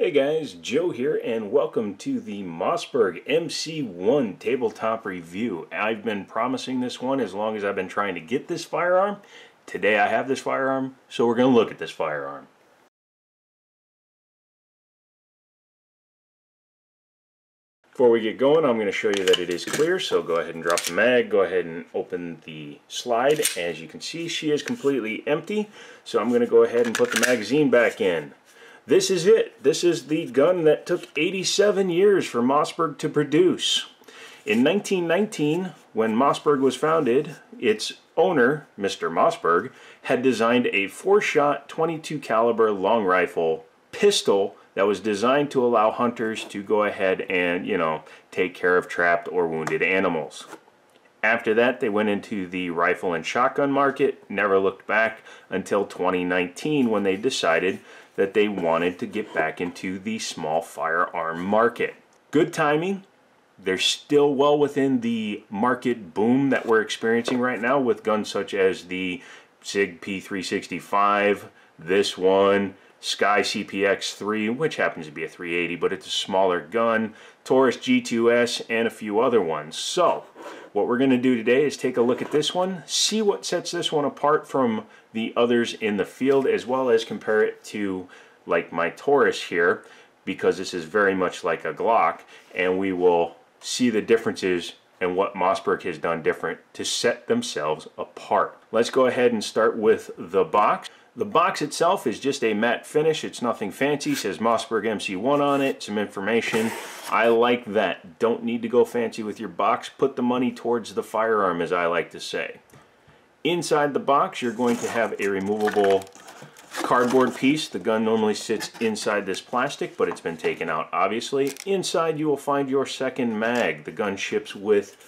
Hey guys, Joe here and welcome to the Mossberg MC1 tabletop review. I've been promising this one as long as I've been trying to get this firearm. Today I have this firearm, so we're going to look at this firearm. Before we get going, I'm going to show you that it is clear, so go ahead and drop the mag, go ahead and open the slide. As you can see, she is completely empty, so I'm going to go ahead and put the magazine back in. This is it. This is the gun that took 87 years for Mossberg to produce. In 1919, when Mossberg was founded, its owner, Mr. Mossberg, had designed a 4-shot 22 caliber long rifle pistol that was designed to allow hunters to go ahead and, take care of trapped or wounded animals. After that, they went into the rifle and shotgun market, never looked back until 2019 when they decided that they wanted to get back into the small firearm market. Good timing. They're still well within the market boom that we're experiencing right now with guns such as the SIG P365, this one, Sky CPX3, which happens to be a 380, but it's a smaller gun, Taurus G2S, and a few other ones. So, what we're going to do today is take a look at this one, see what sets this one apart from the others in the field, as well as compare it to like my Taurus here, because this is very much like a Glock, and we will see the differences and what Mossberg has done different to set themselves apart. Let's go ahead and start with the box. The box itself is just a matte finish. It's nothing fancy. It says Mossberg MC1 on it, some information. I like that. Don't need to go fancy with your box. Put the money towards the firearm, as I like to say. Inside the box, you're going to have a removable cardboard piece. The gun normally sits inside this plastic, but it's been taken out, obviously. Inside, you will find your second mag. The gun ships with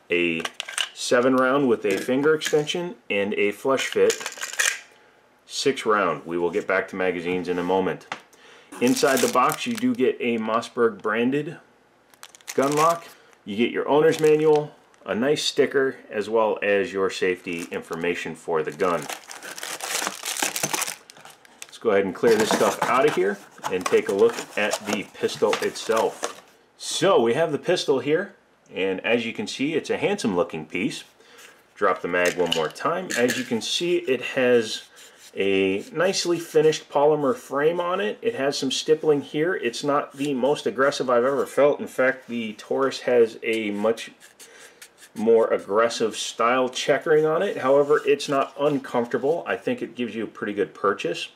a 7-round with a finger extension and a flush fit 6-round. We will get back to magazines in a moment. Inside the box, you do get a Mossberg branded gun lock. You get your owner's manual, a nice sticker, as well as your safety information for the gun. Let's go ahead and clear this stuff out of here and take a look at the pistol itself. So we have the pistol here, and as you can see, it's a handsome looking piece. Drop the mag one more time. As you can see, it has a nicely finished polymer frame on it. It has some stippling here. It's not the most aggressive I've ever felt. In fact, the Taurus has a much more aggressive style checkering on it. However, it's not uncomfortable. I think it gives you a pretty good purchase.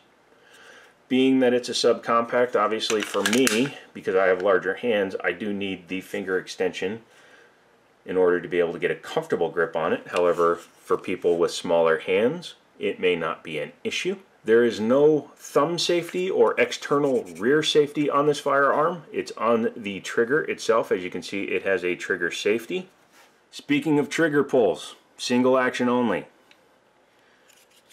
Being that it's a subcompact, obviously for me, because I have larger hands, I do need the finger extension in order to be able to get a comfortable grip on it. However, for people with smaller hands, it may not be an issue. There is no thumb safety or external rear safety on this firearm. It's on the trigger itself. As you can see, it has a trigger safety. Speaking of trigger pulls, single action only.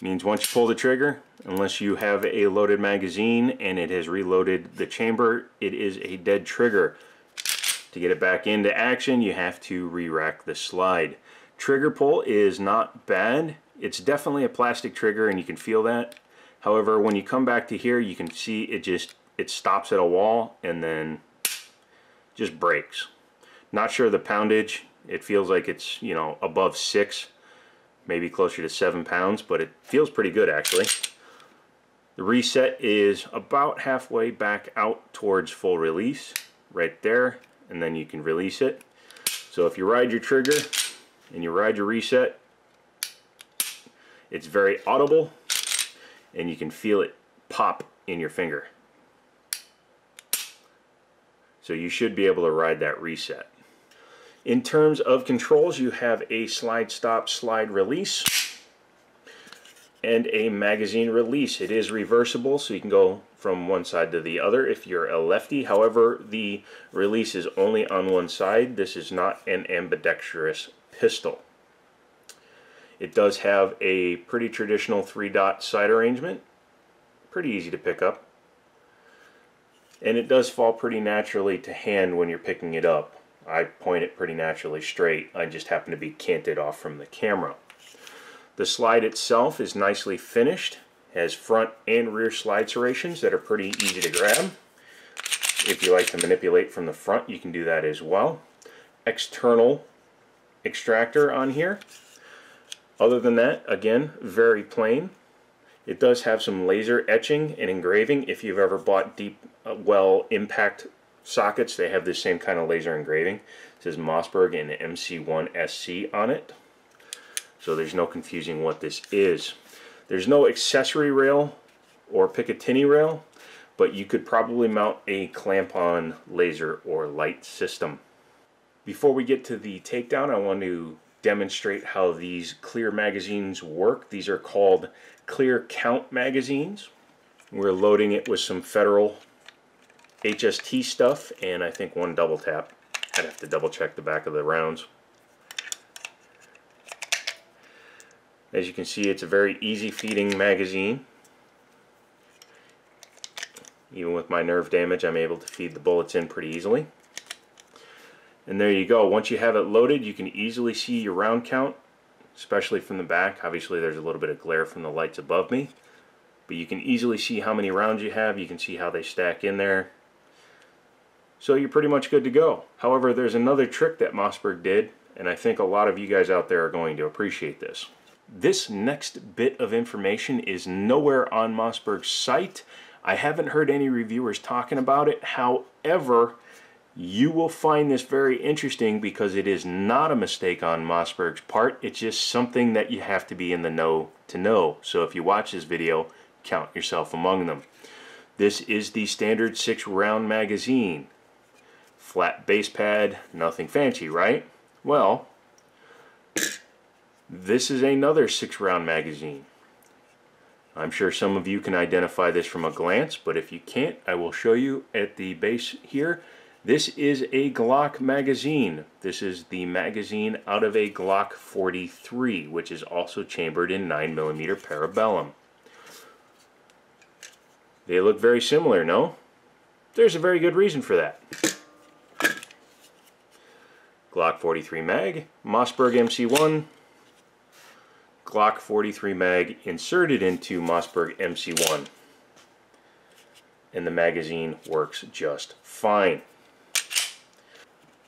Means once you pull the trigger, unless you have a loaded magazine and it has reloaded the chamber, it is a dead trigger. To get it back into action, you have to re-rack the slide. Trigger pull is not bad. It's definitely a plastic trigger and you can feel that. However, when you come back to here, you can see it stops at a wall and then just breaks. Not sure the poundage. It feels like it's, above 6, maybe closer to 7 pounds, but it feels pretty good actually. The reset is about halfway back out towards full release, right there, and then you can release it. So if you ride your trigger and you ride your reset, it's very audible and you can feel it pop in your finger. So you should be able to ride that reset. In terms of controls, you have a slide stop, slide release, and a magazine release. It is reversible, so you can go from one side to the other if you're a lefty. However, the release is only on one side. This is not an ambidextrous pistol. It does have a pretty traditional 3-dot sight arrangement. Pretty easy to pick up. And it does fall pretty naturally to hand when you're picking it up. I point it pretty naturally straight. I just happen to be canted off from the camera. The slide itself is nicely finished. Has front and rear slide serrations that are pretty easy to grab. If you like to manipulate from the front, you can do that as well. External extractor on here. Other than that, again, very plain. It does have some laser etching and engraving. If you've ever bought deep well impact sockets, they have this same kind of laser engraving. It says Mossberg and MC1 SC on it. So there's no confusing what this is. There's no accessory rail or Picatinny rail, but you could probably mount a clamp-on laser or light system. Before we get to the takedown, I want to demonstrate how these clear magazines work. These are called clear count magazines. We're loading it with some Federal HST stuff and I think one double tap. I'd have to double check the back of the rounds. As you can see, it's a very easy feeding magazine. Even with my nerve damage, I'm able to feed the bullets in pretty easily. And there you go. Once you have it loaded, you can easily see your round count, especially from the back. Obviously there's a little bit of glare from the lights above me, but you can easily see how many rounds you have. You can see how they stack in there. So you're pretty much good to go. However, there's another trick that Mossberg did, and I think a lot of you guys out there are going to appreciate this. This next bit of information is nowhere on Mossberg's site. I haven't heard any reviewers talking about it. However, you will find this very interesting because it is not a mistake on Mossberg's part. It's just something that you have to be in the know to know. So if you watch this video, count yourself among them. This is the standard 6-round magazine. Flat base pad, nothing fancy, right? Well, this is another 6-round magazine. I'm sure some of you can identify this from a glance, but if you can't, I will show you at the base here. This is a Glock magazine. This is the magazine out of a Glock 43, which is also chambered in 9mm parabellum. They look very similar, no? There's a very good reason for that. Glock 43 mag, Mossberg MC1, Glock 43 mag inserted into Mossberg MC1. And the magazine works just fine.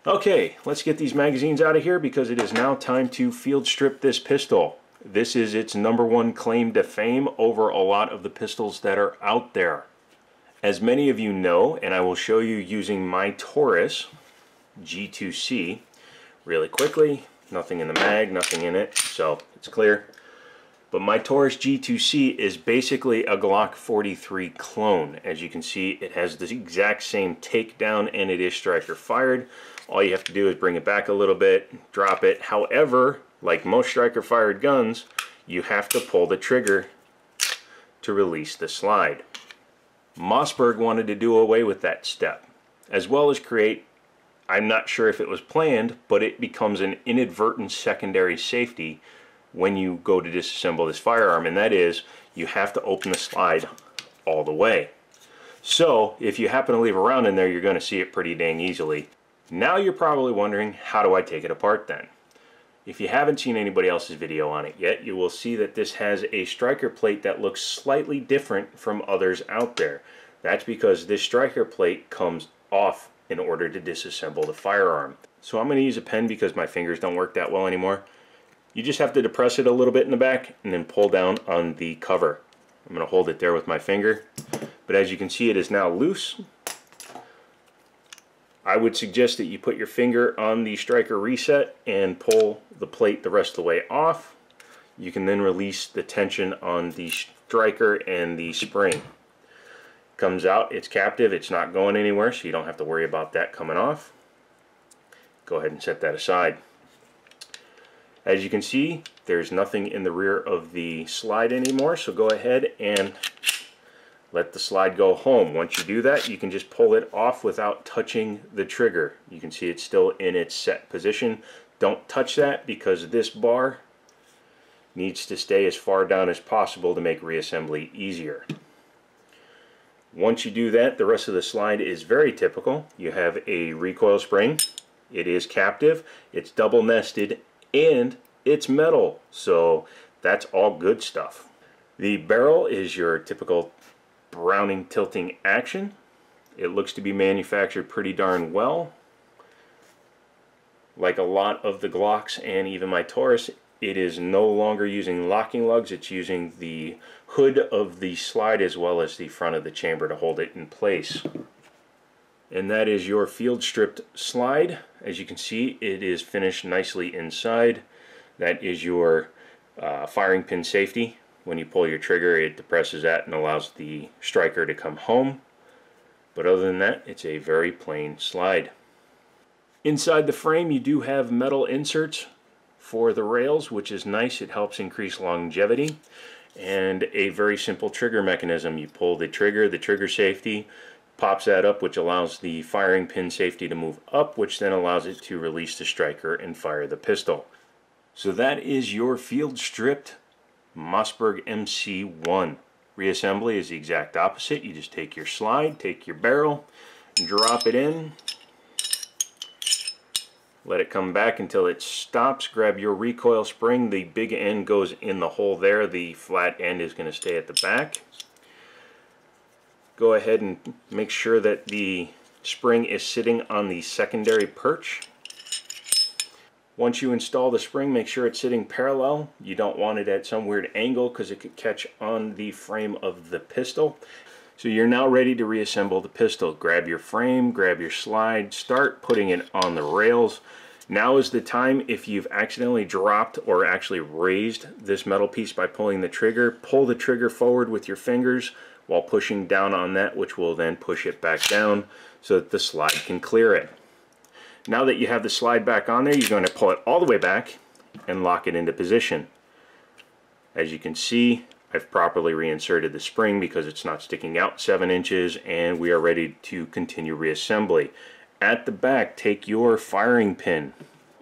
Okay, let's get these magazines out of here because it is now time to field strip this pistol. This is its #1 claim to fame over a lot of the pistols that are out there. As many of you know, and I will show you using my Taurus G2C really quickly. Nothing in the mag, nothing in it, so it's clear. But my Taurus G2C is basically a Glock 43 clone. As you can see, it has the exact same takedown and it is striker fired. All you have to do is bring it back a little bit, drop it. However, like most striker fired guns, you have to pull the trigger to release the slide. Mossberg wanted to do away with that step, as well as create, I'm not sure if it was planned, but it becomes an inadvertent secondary safety when you go to disassemble this firearm, and that is you have to open the slide all the way. So if you happen to leave a round in there, you're going to see it pretty dang easily. Now you're probably wondering, how do I take it apart then? If you haven't seen anybody else's video on it yet, you will see that this has a striker plate that looks slightly different from others out there. That's because this striker plate comes off in order to disassemble the firearm. So I'm going to use a pen because my fingers don't work that well anymore. You just have to depress it a little bit in the back and then pull down on the cover. I'm going to hold it there with my finger. But as you can see, it is now loose. I would suggest that you put your finger on the striker reset and pull the plate the rest of the way off. You can then release the tension on the striker and the spring. Comes out, it's captive, it's not going anywhere, so you don't have to worry about that coming off. Go ahead and set that aside. As you can see, there's nothing in the rear of the slide anymore, so go ahead and let the slide go home. Once you do that, you can just pull it off without touching the trigger. You can see it's still in its set position. Don't touch that because this bar needs to stay as far down as possible to make reassembly easier. Once you do that, the rest of the slide is very typical. You have a recoil spring. It is captive, it's double nested, and it's metal, so that's all good stuff. The barrel is your typical Browning tilting action. It looks to be manufactured pretty darn well. Like a lot of the Glocks and even my Taurus, it is no longer using locking lugs. It's using the hood of the slide as well as the front of the chamber to hold it in place. And that is your field stripped slide. As you can see, it is finished nicely inside. That is your firing pin safety. When you pull your trigger, it depresses that and allows the striker to come home. But other than that, it's a very plain slide. Inside the frame, you do have metal inserts for the rails, which is nice. It helps increase longevity. And a very simple trigger mechanism. You pull the trigger safety pops that up, which allows the firing pin safety to move up, which then allows it to release the striker and fire the pistol. So that is your field stripped Mossberg MC1. Reassembly is the exact opposite. You just take your slide, take your barrel, and drop it in. Let it come back until it stops. Grab your recoil spring. The big end goes in the hole there. The flat end is going to stay at the back. Go ahead and make sure that the spring is sitting on the secondary perch. Once you install the spring, make sure it's sitting parallel. You don't want it at some weird angle because it could catch on the frame of the pistol. So you're now ready to reassemble the pistol. Grab your frame, grab your slide, start putting it on the rails. Now is the time. If you've accidentally dropped or actually raised this metal piece by pulling the trigger, pull the trigger forward with your fingers while pushing down on that, which will then push it back down so that the slide can clear it. Now that you have the slide back on there, you're going to pull it all the way back and lock it into position. As you can see, I've properly reinserted the spring because it's not sticking out 7 inches, and we are ready to continue reassembly. At the back, take your firing pin.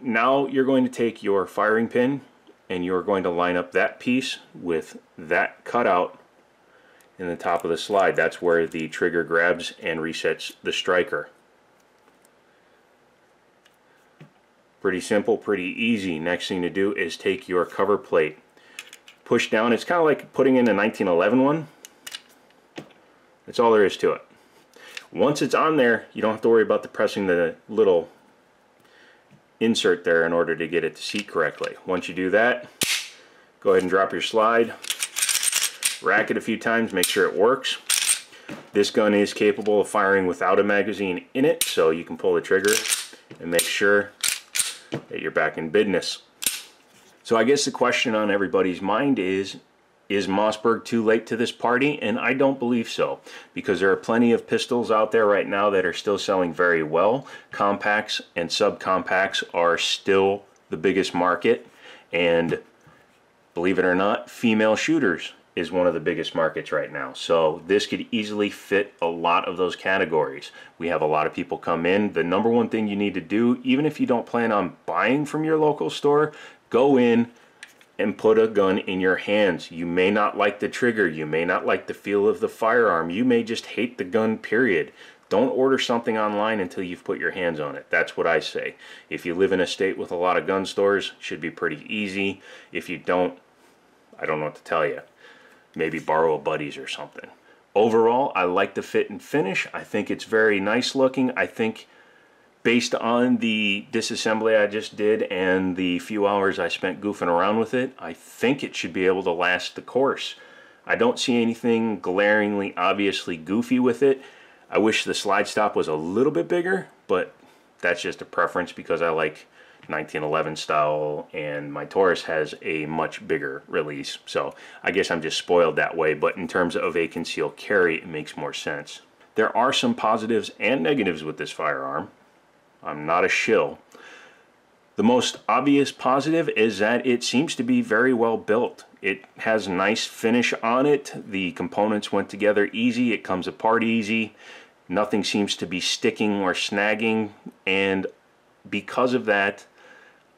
Now you're going to take your firing pin and you're going to line up that piece with that cutout in the top of the slide. That's where the trigger grabs and resets the striker. Pretty simple, pretty easy. Next thing to do is take your cover plate. Push down. It's kind of like putting in a 1911 one. That's all there is to it. Once it's on there, you don't have to worry about depressing the little insert there in order to get it to seat correctly. Once you do that, go ahead and drop your slide. Rack it a few times, make sure it works. This gun is capable of firing without a magazine in it, so you can pull the trigger and make sure that you're back in business. So I guess the question on everybody's mind is Mossberg too late to this party? And I don't believe so, because there are plenty of pistols out there right now that are still selling very well. Compacts and subcompacts are still the biggest market, and believe it or not, female shooters is one of the biggest markets right now. So this could easily fit a lot of those categories. We have a lot of people come in. The number one thing you need to do, even if you don't plan on buying from your local store, go in and put a gun in your hands. You may not like the trigger, you may not like the feel of the firearm, you may just hate the gun, period. Don't order something online until you've put your hands on it. That's what I say. If you live in a state with a lot of gun stores, it should be pretty easy. If you don't, I don't know what to tell you. Maybe borrow a buddy's or something. Overall, I like the fit and finish. I think it's very nice looking. I think based on the disassembly I just did and the few hours I spent goofing around with it, I think it should be able to last the course. I don't see anything glaringly obviously goofy with it. I wish the slide stop was a little bit bigger, but that's just a preference because I like 1911 style and my Taurus has a much bigger release, so I guess I'm just spoiled that way. But in terms of a concealed carry, it makes more sense. There are some positives and negatives with this firearm. I'm not a shill. The most obvious positive is that it seems to be very well built. It has nice finish on it. The components went together easy. It comes apart easy. Nothing seems to be sticking or snagging, and because of that,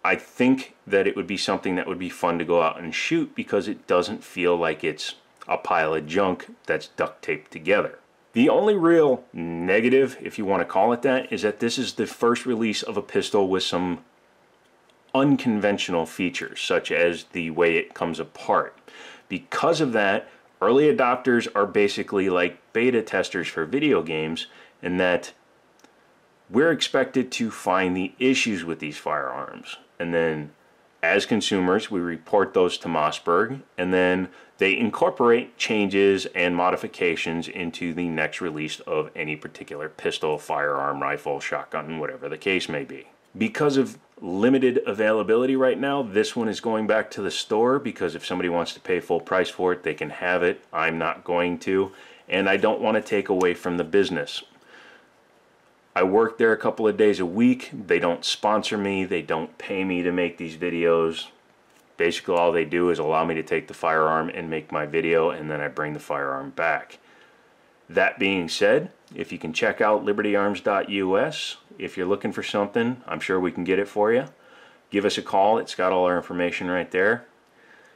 I think that it would be something that would be fun to go out and shoot because it doesn't feel like it's a pile of junk that's duct taped together. The only real negative, if you want to call it that, is that this is the first release of a pistol with some unconventional features, such as the way it comes apart. Because of that, early adopters are basically like beta testers for video games, in that we're expected to find the issues with these firearms, and then as consumers we report those to Mossberg, and then they incorporate changes and modifications into the next release of any particular pistol, firearm, rifle, shotgun, whatever the case may be. Because of limited availability right now, this one is going back to the store, because if somebody wants to pay full price for it, they can have it. I'm not going to, and I don't want to take away from the business. I work there a couple of days a week. They don't sponsor me. They don't pay me to make these videos. Basically, all they do is allow me to take the firearm and make my video, and then I bring the firearm back. That being said, if you can check out libertyarms.us, if you're looking for something, I'm sure we can get it for you. Give us a call. It's got all our information right there.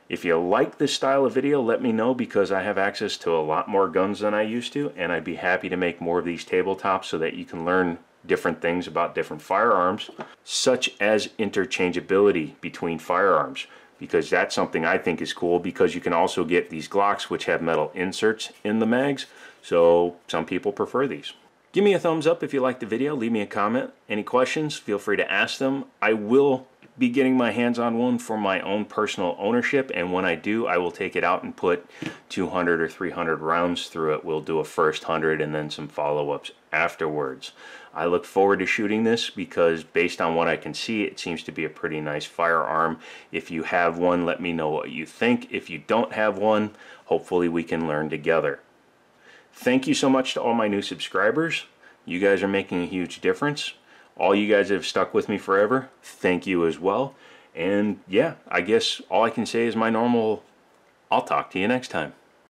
If you like this style of video, let me know, because I have access to a lot more guns than I used to, and I'd be happy to make more of these tabletops so that you can learn different things about different firearms, such as interchangeability between firearms, because that's something I think is cool, because you can also get these Glocks which have metal inserts in the mags, so some people prefer these. Give me a thumbs up if you liked the video. Leave me a comment. Any questions, feel free to ask them. I will be getting my hands on one for my own personal ownership, and when I do, I will take it out and put 200 or 300 rounds through it. We'll do a first 100 and then some follow-ups afterwards. I look forward to shooting this, because based on what I can see, it seems to be a pretty nice firearm. If you have one, let me know what you think. If you don't have one, hopefully we can learn together. Thank you so much to all my new subscribers. You guys are making a huge difference. All you guys that have stuck with me forever, thank you as well. And yeah, I guess all I can say is my normal, I'll talk to you next time.